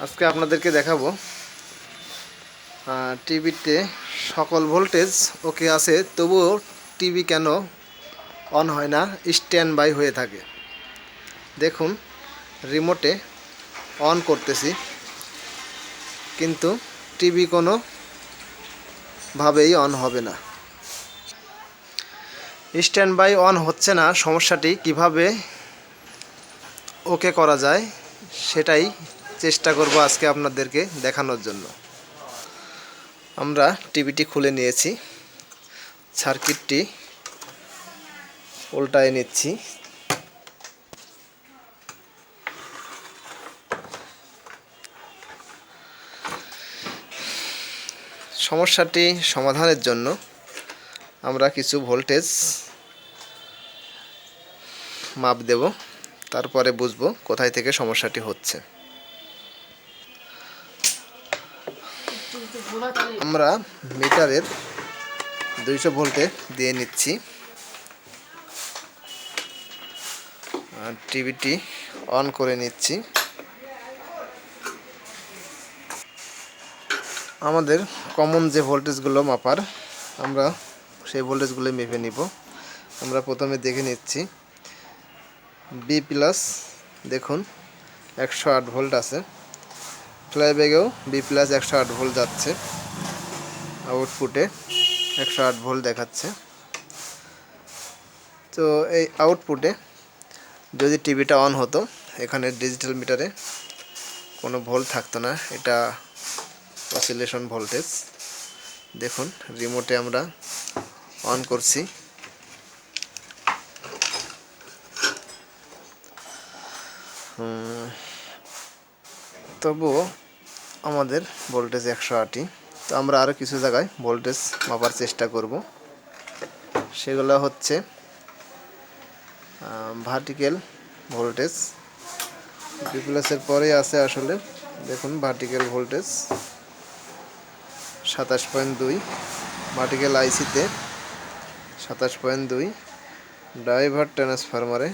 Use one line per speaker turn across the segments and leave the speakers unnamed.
আজকে আপনাদেরকে দেখাবো টিভিতে সকল ভোল্টেজ ওকে আছে, তবুও টিভি কেন অন হয় না, স্ট্যান্ড বাই হয়ে থাকে। দেখুন, রিমোটে অন করতেছি কিন্তু টিভি কোনোভাবেই অন হবে না। স্ট্যান্ড বাই অন হচ্ছে না, সমস্যাটি কিভাবে ওকে করা যায় সেটাই চেষ্টা করব আজকে আপনাদেরকে দেখানোর জন্য। আমরা টিভিটি খুলে নিয়েছি, সার্কিটটি উল্টায় নিচ্ছি। সমস্যাটি সমাধানের জন্য আমরা কিছু ভোল্টেজ মাপ দেব, তারপরে বুঝবো কোথায় থেকে সমস্যাটি হচ্ছে। আমরা মিটারের 200 ভোল্টে দিয়ে নিচ্ছি। টিভিটি অন করে নিচ্ছি। আমাদের কমন যে ভোল্টেজগুলো মাপার, আমরা সেই ভোল্টেজগুলো মেপে নিব। আমরা প্রথমে দেখে নিচ্ছি বি প্লাস, দেখুন 108 ভোল্ট আছে। ফ্লাইব্যাগেও বি প্লাস 108 ভোল্ট যাচ্ছে, আউটপুটে 108 ভোল্ট দেখাচ্ছে। তো এই আউটপুটে যদি টিভিটা অন হতো, এখানে ডিজিটাল মিটারে কোনো ভোল্ট থাকতো না, এটা অসিলেশন ভোল্টেজ। দেখুন, রিমোটে আমরা অন করছি, তবুও আমাদের ভোল্টেজ 108ই। তো আমরা আরও কিছু জায়গায় ভোল্টেজ মাপার চেষ্টা করব। সেগুলো হচ্ছে ভার্টিক্যাল ভোল্টেজ, বি প্লাসের পরেই আছে আসলে। দেখুন, ভার্টিক্যাল ভোল্টেজ 27.2, ভার্টিক্যাল আইসিতে 27.2, ড্রাইভার ট্রান্সফরমারে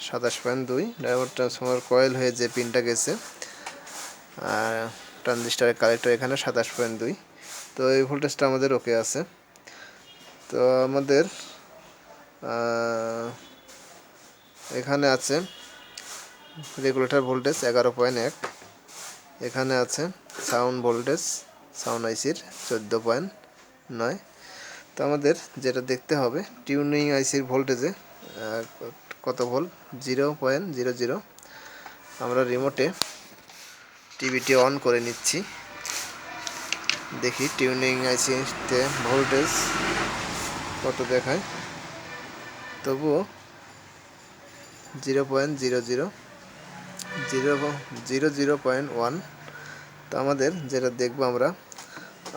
27.2, ড্রাইভার ট্রান্সফরমার কয়েল হয়ে যে পিনটা গেছে ট্রানজিস্টারের কালেক্টর, এখানে 27.2। তো এই ভোল্টেজটা আমাদের ওকে আছে। তো আমাদের এখানে আছে রেগুলেটর ভোল্টেজ 11.1, এখানে আছে সাউন্ড ভোল্টেজ, সাউন্ড আইসির 14.9। তো আমাদের যেটা দেখতে হবে, টিউনিং আইসির ভোল্টেজে কত ভোল্ট, 0.00। আমরা রিমোটে টিভিটি অন করে নিচ্ছি, দেখি টিউনিং আইসিতে ভোল্টেজ কত দেখায়। তবুও 0.00 তো আমাদের যেটা দেখবো আমরা,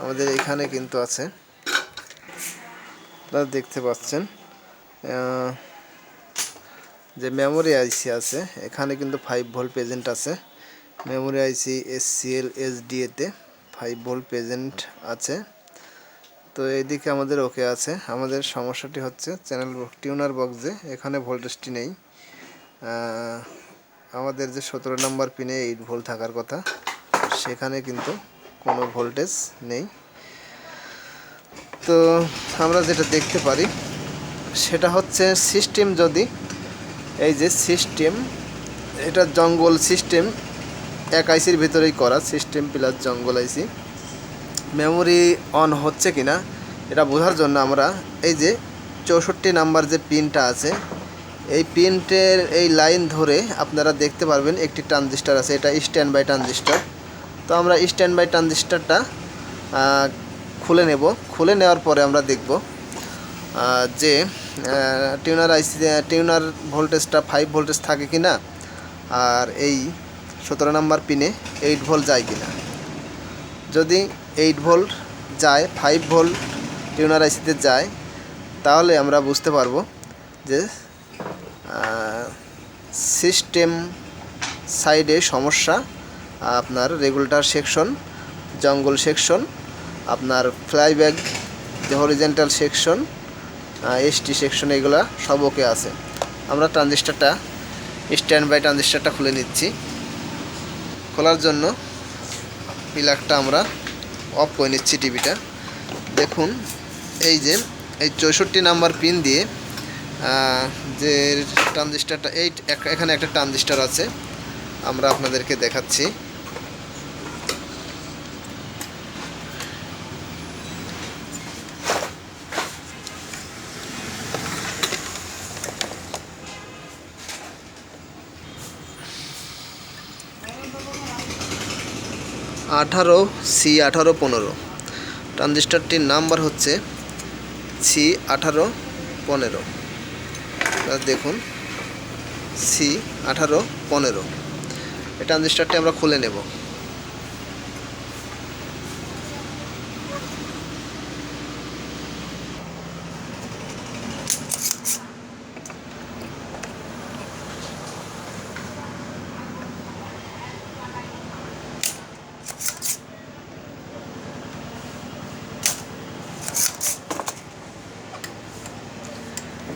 আমাদের এখানে কিন্তু আছে, আপনারা দেখতে পাচ্ছেন যে মেমোরি আইসি আছে, এখানে কিন্তু 5 ভোল্ট প্রেজেন্ট আছে। মেমোরি আইসি SCL SDA-তে 5 ভোল্ট প্রেজেন্ট আছে। তো এইদিকে আমাদের ওকে আছে। আমাদের সমস্যাটি হচ্ছে চ্যানেল টিউনার বক্সে এখানে ভোল্টেজটি নেই। আমাদের যে 17 নম্বর পিনে 8 ভোল্ট থাকার কথা, সেখানে কিন্তু কোনো ভোল্টেজ নেই। তো আমরা যেটা দেখতে পারি সেটা হচ্ছে সিস্টেম, যদি এই যে সিস্টেম, এটা জঙ্গল সিস্টেম, এক আইসির ভিতরেই করা সিস্টেম প্লাস জঙ্গল আইসি। মেমোরি অন হচ্ছে কিনা এটা বোঝার জন্য আমরা এই যে 64 নাম্বার যে পিনটা আছে, এই পিনটের এই লাইন ধরে আপনারা দেখতে পারবেন একটি ট্রানজিস্টার আছে, এটা স্ট্যান্ড বাই ট্রানজিস্টার। তো আমরা স্ট্যান্ড বাই ট্রানজিস্টারটা খুলে নেব। খুলে নেওয়ার পরে আমরা দেখব যে টিউনার আইসি টিউনার ভোল্টেজটা 5 ভোল্টেজ থাকে কি না, আর এই 17 নাম্বার পিনে 8 ভোল্ট যায় কি না। যদি 8 ভোল্ট যায়, 5 ভোল্ট টিউনার আইসিতে যায়, তাহলে আমরা বুঝতে পারবো যে সিস্টেম সাইডে সমস্যা, আপনার রেগুলেটর সেকশন, জঙ্গল সেকশন, আপনার ফ্লাইব্যাক যে হরিজেন্টাল সেকশন, ST সেকশন, এগুলা সব ওকে আছে। আমরা ট্রানজিস্টারটা স্ট্যান্ড বাই ট্রানজিস্টারটা খুলে নিচ্ছি। খোলার জন্য প্লাগটা আমরা অফ করে নিচ্ছি টিভিটা। দেখুন এই যে এই 64 নাম্বার পিন দিয়ে যে ট্রানজিস্টারটা এখানে একটা ট্রানজিস্টার আছে, আমরা আপনাদেরকে দেখাচ্ছি। C1815 ট্রানজিস্টারটির নাম্বার হচ্ছে C1815। দেখুন C1815, এই ট্রানজিস্টারটি আমরা খুলে নেব।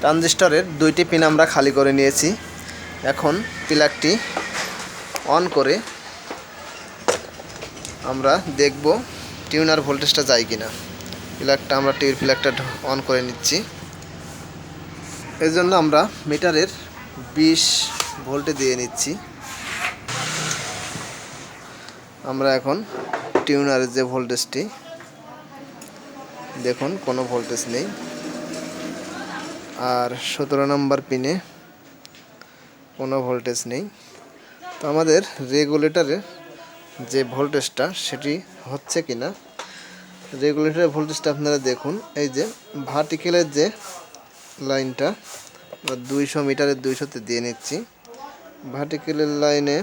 ট্রানজিস্টরের 2টি পিন আমরা খালি করে নিয়েছি। এখন প্লাগটি অন করে আমরা দেখব টিউনার ভোল্টেজটা যায় কিনা। আমরা টিভির প্লাগটা অন করে নিচ্ছি। এর জন্য আমরা মিটারের 20 ভোল্টে দিয়ে নিচ্ছি। আমরা এখন টিউনারের যে ভোল্টেজটি, দেখুন কোনো ভোল্টেজ নেই। আর 17 নম্বর পিনে কোনো ভোল্টেজ নেই। তো আমাদের রেগুলেটরের যে ভোল্টেজটা সেটি হচ্ছে কিনা, রেগুলেটরের ভোল্টেজটা আপনারা দেখুন। এই যে ভার্টিক্যালের যে লাইনটা 200 মিটারের 200তে দিয়ে নিচ্ছি। ভার্টিক্যালের লাইনে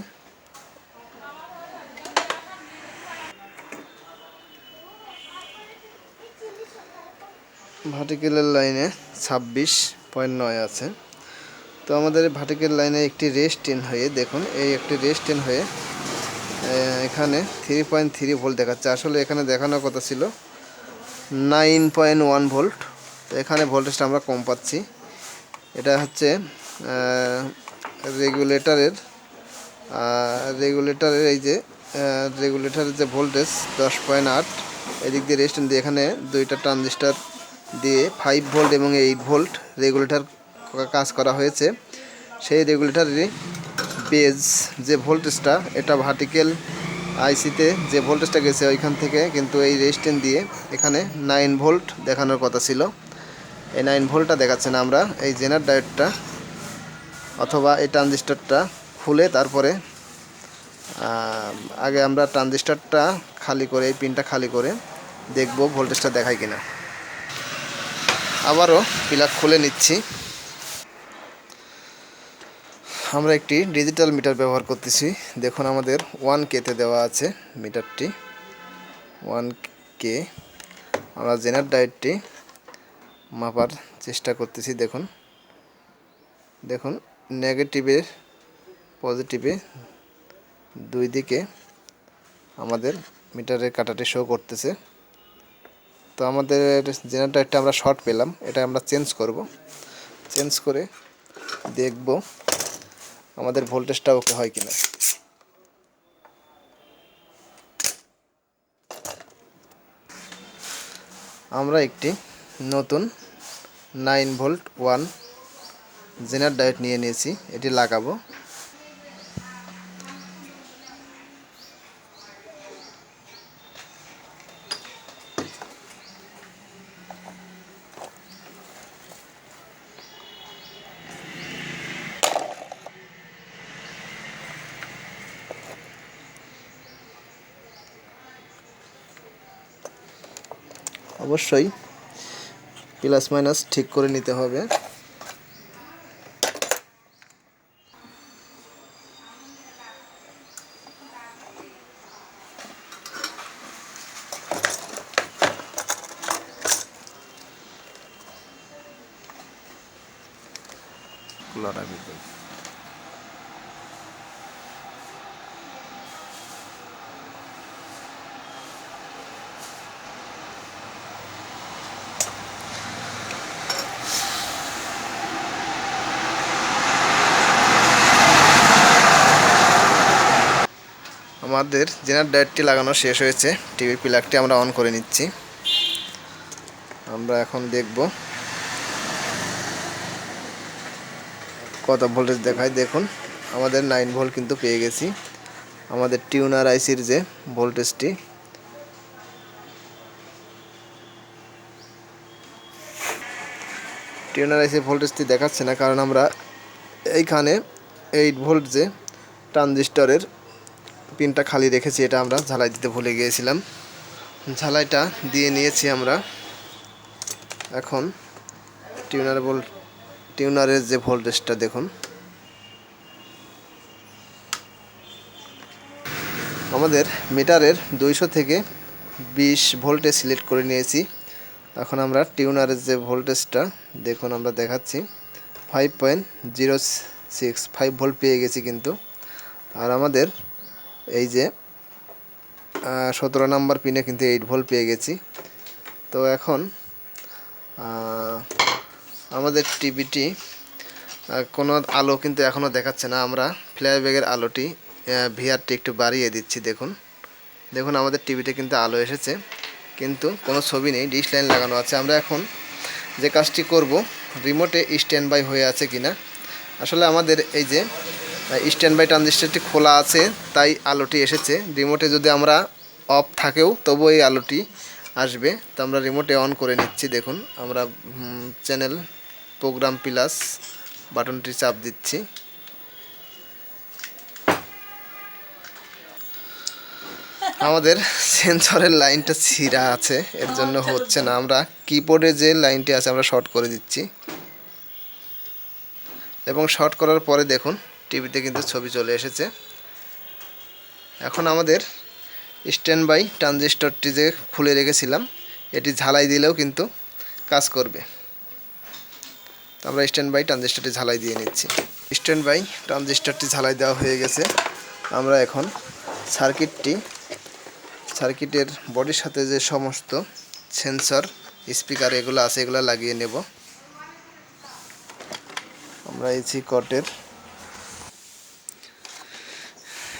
ভার্টিক্যালের লাইনে 26.9 আছে। তো আমাদের ভার্টিক্যাল লাইনে একটি রেস্টেন হয়ে, দেখুন এই একটি রেস্টেন হয়ে এখানে 3.3 ভোল্ট দেখাচ্ছে। আসলে এখানে দেখানোর কথা ছিল 9.1 ভোল্ট। তো এখানে ভোল্টেজটা আমরা কম পাচ্ছি। এটা হচ্ছে রেগুলেটরের এই যে রেগুলেটরের যে ভোল্টেজ 10.8, এদিক দিয়ে রেস্টেন দিয়ে এখানে 2টা ট্রানজিস্টার দিয়ে 5 ভোল্ট এবং 8 ভোল্ট রেগুলেটর কাজ করা হয়েছে। সেই রেগুলেটরের বেজ যে ভোল্টেজটা, এটা ভার্টিক্যাল আইসিতে যে ভোল্টেজটা গেছে ওইখান থেকে, কিন্তু এই রেজিস্ট্যান্স দিয়ে এখানে 9 ভোল্ট দেখানোর কথা ছিল। এই 9 ভোল্টটা দেখাচ্ছে না। আমরা এই জেনার ডায়োডটা অথবা এই ট্রানজিস্টারটা খুলে তারপরে আগে আমরা ট্রানজিস্টারটা খালি করে, এই পিনটা খালি করে দেখব ভোল্টেজটা দেখায় কিনা। আবারও প্লাগ খুলে নিচ্ছি। আমরা একটি ডিজিটাল মিটার ব্যবহার করতেছি। দেখুন আমাদের 1K-তে দেওয়া আছে মিটারটি, 1K। আমরা জেনার ডায়োডটি মাপার চেষ্টা করতেছি। দেখুন নেগেটিভে পজিটিভে দুই দিকে আমাদের মিটারের কাঁটাটি শো করতেছে। তো আমাদের জেনার ডায়োডটা আমরা শর্ট পেলাম, এটা আমরা চেঞ্জ করব। চেঞ্জ করে দেখব আমাদের ভোল্টেজটা ওকে হয় কিনা। আমরা একটি নতুন 9 ভোল্ট 1 জেনার ডায়োড নিয়ে নিয়েছি, এটি লাগাবো। অবশ্যই প্লাস মাইনাস ঠিক করে নিতে হবে। আমাদের জেনারেল ডায়োডটি লাগানো শেষ হয়েছে। টিভির প্লাগটি আমরা অন করে নিচ্ছি। আমরা এখন দেখব কত ভোল্টেজ দেখায়। দেখুন আমাদের 9 ভোল্ট কিন্তু পেয়ে গেছি। আমাদের টিউনার আইসির যে ভোল্টেজটি ভোল্টেজটি দেখাচ্ছে না, কারণ আমরা এইখানে 8 ভোল্ট যে ট্রানজিস্টরের পিনটা খালি রেখেছি, এটা আমরা ঝালাই দিতে ভুলে গিয়েছিলাম। ঝালাইটা দিয়ে নিয়েছি আমরা। এখন টিউনারের যে ভোল্টেজটা দেখুন, আমাদের মিটারের 200 থেকে 20 ভোল্টে সিলেক্ট করে নিয়েছি। এখন আমরা টিউনারের যে ভোল্টেজটা দেখুন আমরা দেখাচ্ছি 5.065 ভোল্ট পেয়ে গেছি কিন্তু। আর আমাদের এই যে 17 নাম্বার পিনে কিন্তু 8 ভোল্ট পেয়ে গেছি। তো এখন আমাদের টিভিটি কোনো আলো কিন্তু এখনও দেখাচ্ছে না। আমরা ফ্ল্যাশব্যাগের আলোটি ভিআরটি একটু বাড়িয়ে দিচ্ছি। দেখুন আমাদের টিভিতে কিন্তু আলো এসেছে, কিন্তু কোনো ছবি নেই, ডিশ লাইন লাগানো আছে। আমরা এখন যে কাজটি করব, রিমোটে স্ট্যান্ড বাই হয়ে আছে কিনা। আসলে আমাদের এই যে স্ট্যান্ড বাই ট্রানজিস্টরটি খোলা আছে, তাই আলোটি এসেছে। রিমোটে যদি আমরা অফ থাকেও তবু এই আলোটি আসবে। তো আমরা রিমোটে অন করে নিচ্ছি। দেখুন আমরা চ্যানেল প্রোগ্রাম প্লাস বাটনটি চাপ দিচ্ছি। আমাদের সেন্সরের লাইনটা ছিঁড়া আছে, এর জন্য হচ্ছে না। আমরা কিবোর্ডে যে লাইনটি আছে আমরা শর্ট করে দিচ্ছি, এবং শর্ট করার পরে দেখুন টিভিতে কিন্তু ছবি চলে এসেছে। এখন আমাদের স্ট্যান্ড বাই ট্রানজিস্টরটি যে খুলে রেখেছিলাম, এটি ঝালাই দিলেও কিন্তু কাজ করবে। তো আমরা স্ট্যান্ড বাই ট্রানজিস্টরটি ঝালাই দিয়ে নিচ্ছি। স্ট্যান্ড বাই ট্রানজিস্টরটি ঝালাই দেওয়া হয়ে গেছে। আমরা এখন সার্কিটের বডির সাথে যে সমস্ত সেন্সর, স্পিকার এগুলো আছে, এগুলো লাগিয়ে নেব। আমরা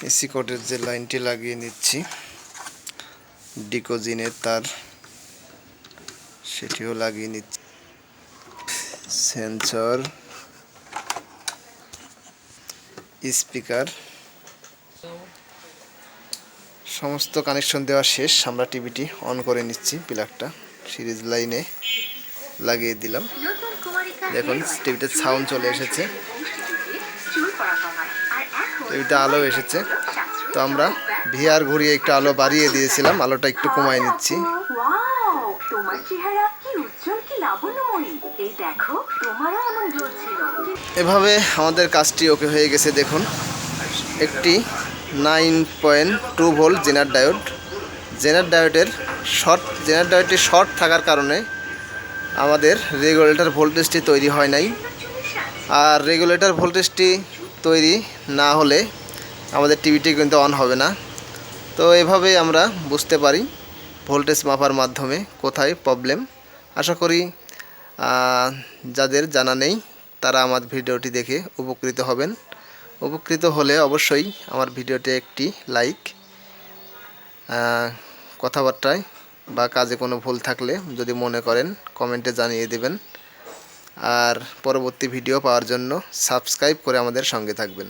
এসি কোডের যে লাইনটি লাগিয়ে নিচ্ছি, ডিকোজিনের তার সেটিও লাগিয়ে নিচ্ছি। সেন্সর, স্পিকার সমস্ত কানেকশন দেওয়া শেষ। আমরা টিভিটি অন করে নিচ্ছি। প্লাগটা সিরিজ লাইনে লাগিয়ে দিলাম। দেখুন টিভিতে সাউন্ড চলে এসেছে, টিভিতে আলো এসেছে। তো আমরা ভিআর ঘুরিয়ে একটু আলো বাড়িয়ে দিয়েছিলাম, আলোটা একটু কমায় নিচ্ছি। এভাবে আমাদের কাজটি ওকে হয়ে গেছে। দেখুন একটি 9.2 ভোল্ট জেনারেল ডায়োডটি শর্ট থাকার কারণে আমাদের রেগুলেটর ভোল্টেজটি তৈরি হয় নাই। আর রেগুলেটর ভোল্টেজটি তৈরি না হলে আমাদের টিভিটি কিন্তু অন হবে না। তো এভাবেই আমরা বুঝতে পারি ভোল্টেজ মাপার মাধ্যমে কোথায় প্রবলেম। আশা করি যাদের জানা নেই তারা আমার ভিডিওটি দেখে উপকৃত হবেন। উপকৃত হলে অবশ্যই আমার ভিডিওতে একটি লাইক, কথাবার্তায় বা কাজে কোনো ভুল থাকলে যদি মনে করেন কমেন্টে জানিয়ে দেবেন। আর পরবর্তী ভিডিও পাওয়ার জন্য সাবস্ক্রাইব করে আমাদের সঙ্গে থাকবেন।